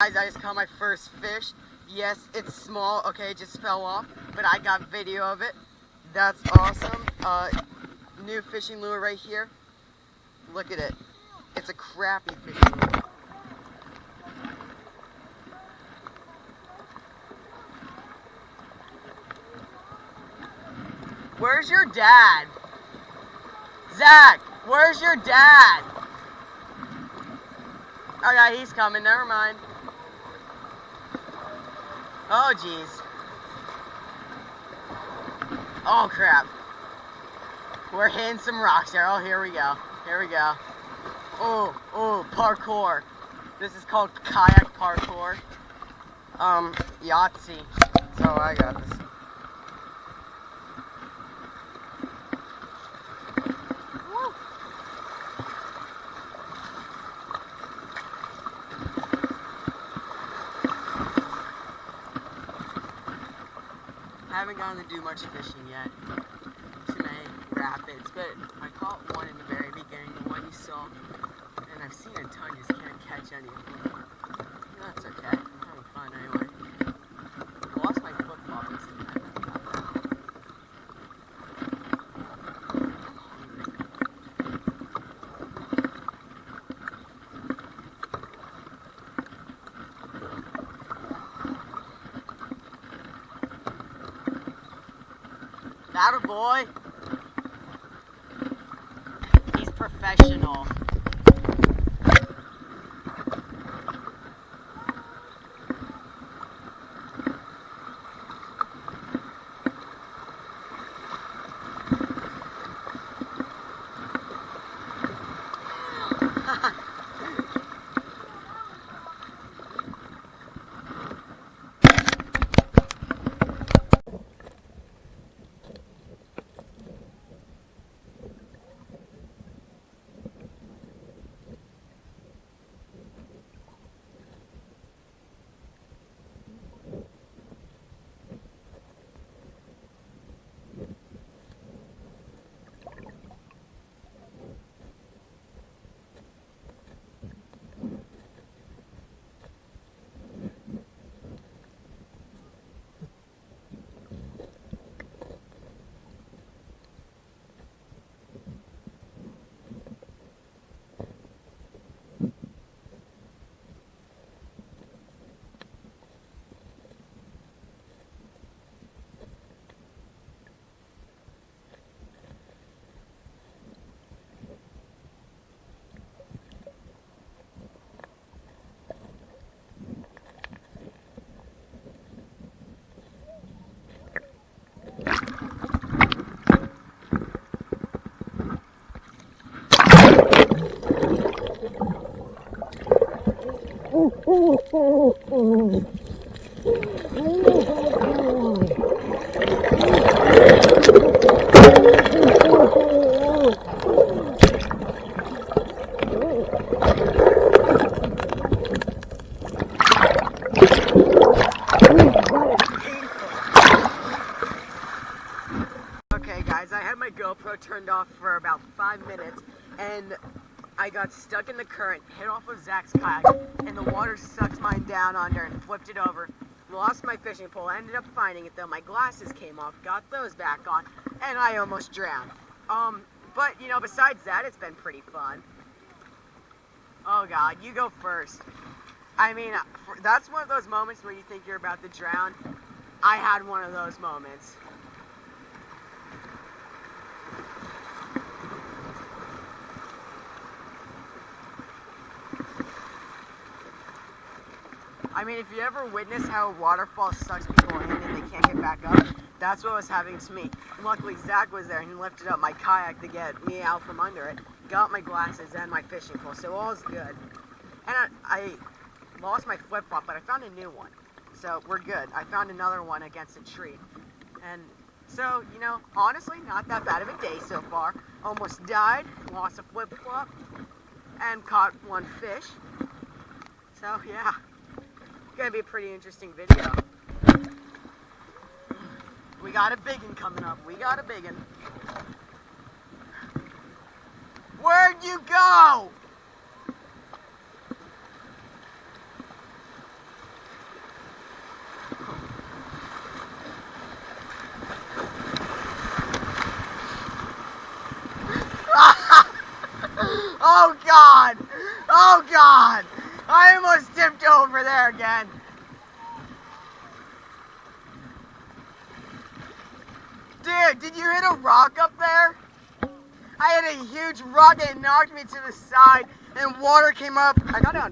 Guys, I just caught my first fish. Yes, it's small, okay, it just fell off, but I got video of it. That's awesome. New fishing lure right here. Look at it. It's a crappie fishing lure. Where's your dad? Zach, where's your dad? Oh yeah, he's coming, never mind. Oh jeez. Oh crap. We're hitting some rocks there. Oh, here we go. Here we go. Oh, parkour. This is called kayak parkour. Yahtzee. So I got this. Woo. I haven't gotten to do much fishing yet. Rapids, but I caught one in the very beginning, the one you saw, and I've seen a ton, just can't catch any of them. That's okay, I'm having fun anyway. I lost my flip-flop yesterday. That a boy. He's professional. Okay guys, I had my GoPro turned off for about 5 minutes and I got stuck in the current, hit off of Zach's kayak, and the water sucked mine down under and flipped it over. Lost my fishing pole, ended up finding it though, my glasses came off, got those back on, and I almost drowned. But you know, besides that, it's been pretty fun. Oh god, you go first. I mean, that's one of those moments where you think you're about to drown. I had one of those moments. I mean, if you ever witness how a waterfall sucks people in and they can't get back up, that's what was happening to me. Luckily, Zach was there and he lifted up my kayak to get me out from under it, got my glasses and my fishing pole, so all's good. And I lost my flip-flop, but I found a new one, so we're good. I found another one against a tree. And so, you know, honestly, not that bad of a day so far. Almost died, lost a flip-flop, and caught one fish. So, yeah. Gonna be a pretty interesting video. We got a biggin coming up. We got a biggin. Where'd you go? over there again. Dude, did you hit a rock up there? I hit a huge rock and it knocked me to the side and water came up. I got it on video.